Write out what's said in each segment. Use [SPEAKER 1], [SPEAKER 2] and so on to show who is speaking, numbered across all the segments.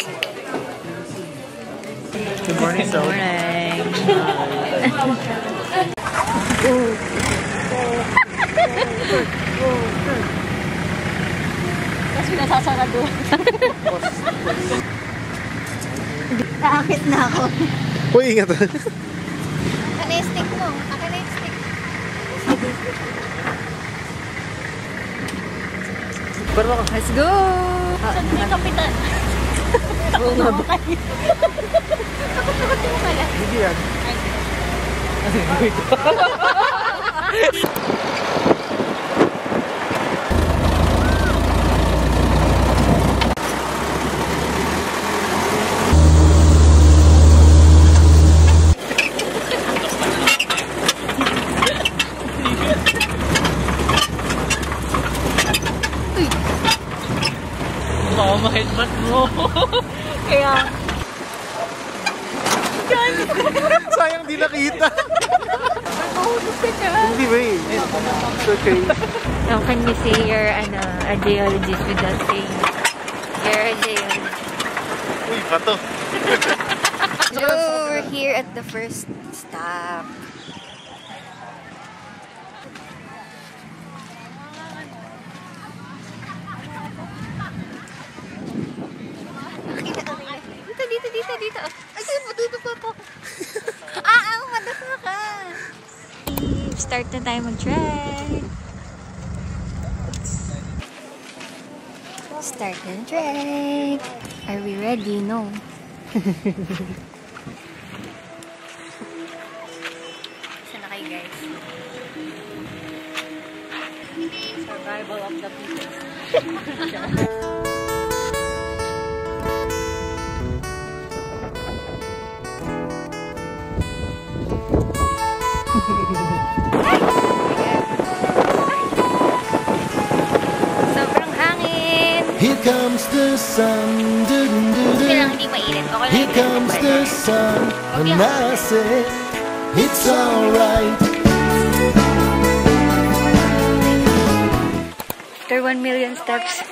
[SPEAKER 1] Good morning,
[SPEAKER 2] Good morning.
[SPEAKER 3] Tapos pinasasarado. Naakit na ako.
[SPEAKER 1] Uy, ingat.
[SPEAKER 3] Ano yung stick mo? Akin na yung stick.
[SPEAKER 2] Let's go!
[SPEAKER 3] Saan yung kapitan?
[SPEAKER 2] Oo nga ba?
[SPEAKER 3] Takot mo pala.
[SPEAKER 1] Hindi yan.
[SPEAKER 2] Mahit-mat mo.
[SPEAKER 3] Kaya...
[SPEAKER 1] Sayang di nakita.
[SPEAKER 3] Mahulog ka na.
[SPEAKER 1] Hindi ba eh. It's okay.
[SPEAKER 2] How can you say you're a geologist without saying you're a geologist?
[SPEAKER 1] Uy, pato.
[SPEAKER 3] Hello, we're here at the first stop. Dito. Ay, dito pa po. Madasa ka.
[SPEAKER 2] Start na tayo mag-try.
[SPEAKER 3] Start na trek. Are we ready? No. Saan na kayo, guys?
[SPEAKER 2] Survival of the people.
[SPEAKER 3] Sobrang hangin.
[SPEAKER 4] Here comes the sun, doo -doo -doo
[SPEAKER 3] Kasi
[SPEAKER 4] -doo.
[SPEAKER 3] lang hindi mainit. Okay lang
[SPEAKER 4] Here comes the sun, and I say it's alright.
[SPEAKER 3] After 1 million steps.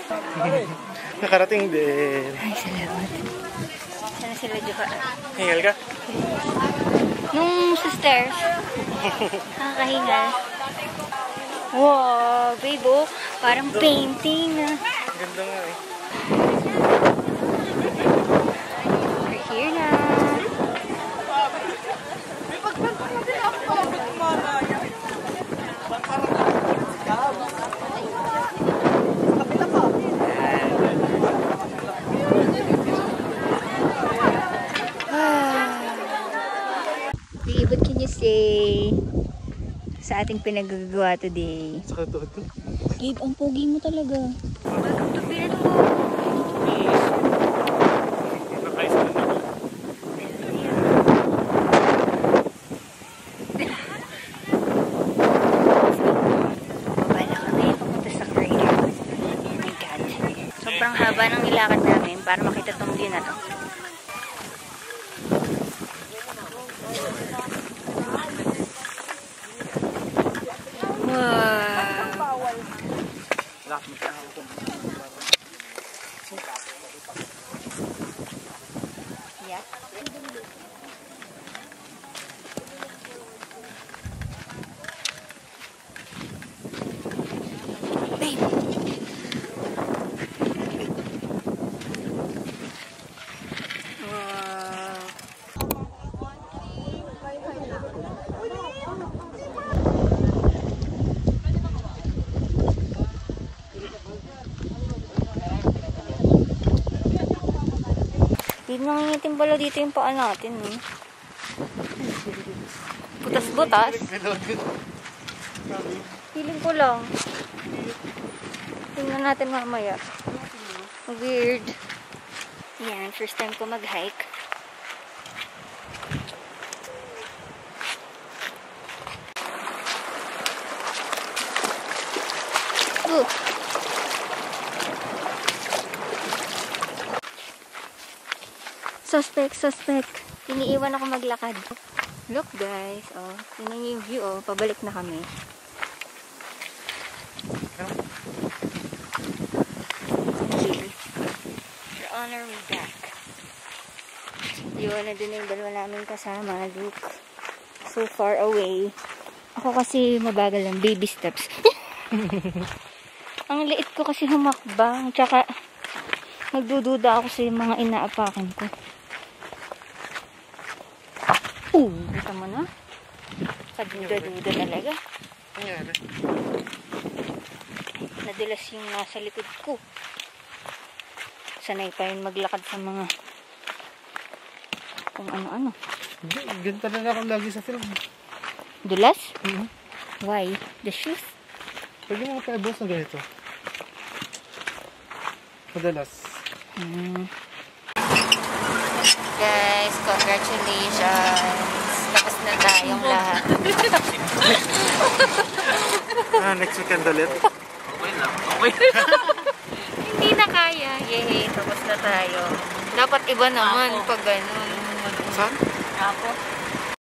[SPEAKER 1] Nakarating din.
[SPEAKER 3] Ay, salamat. Sana sila Joka.
[SPEAKER 1] Hingal ka?
[SPEAKER 3] Nung sa stairs, nakakahinga. Wow, babe, oh. Parang painting na.
[SPEAKER 1] Ganda nga eh.
[SPEAKER 3] We're here na. Babe, what can you say sa ating pinagagawa today?
[SPEAKER 1] Sa katuod ko.
[SPEAKER 3] Babe, ang pogi mo talaga. Welcome to Pino.
[SPEAKER 1] Nakaisa na ako.
[SPEAKER 3] Wala kami papunta sa crater. Oh my God. Sobrang haba ng nilakad namin para makita tong view na to. Yeah. Babe. Babe, nangingitim pala dito yung paa natin, eh. Butas-butas. Feeling ko lang. Tingnan natin mamaya. Weird. Yan, first time ko mag-hike. Ooh. Suspect. Iniiwan ako maglakad. Look guys, oh. Tingnan niyo yung view, oh. Pabalik na kami. Here. We're on our way back. Yun, na din yung dalawa namin kasama. Look, so far away. Ako kasi mabagal lang, baby steps. Ang liit ko kasi humakbang. Tsaka, nagdududa ako sa mga inaapakan ko. Kita mo na? Kaduda-duda talaga.
[SPEAKER 1] Nangyari.
[SPEAKER 3] Nadulas yung nasa likod ko. Sanay pa yun maglakad sa mga kung ano-ano.
[SPEAKER 1] Ganito na ako lagi sa film.
[SPEAKER 3] Dulas?
[SPEAKER 1] Mhm.
[SPEAKER 3] Why? The shoes?
[SPEAKER 1] Pwede mo pa-boss na ganito. Madalas.
[SPEAKER 3] Guys, congratulations. Tapos na tayong lahat.
[SPEAKER 1] Next weekend ulit.
[SPEAKER 3] Hindi na kaya. Yay, tapos na tayo. Dapat iba naman pag ganun.
[SPEAKER 1] Saan?
[SPEAKER 3] Ako.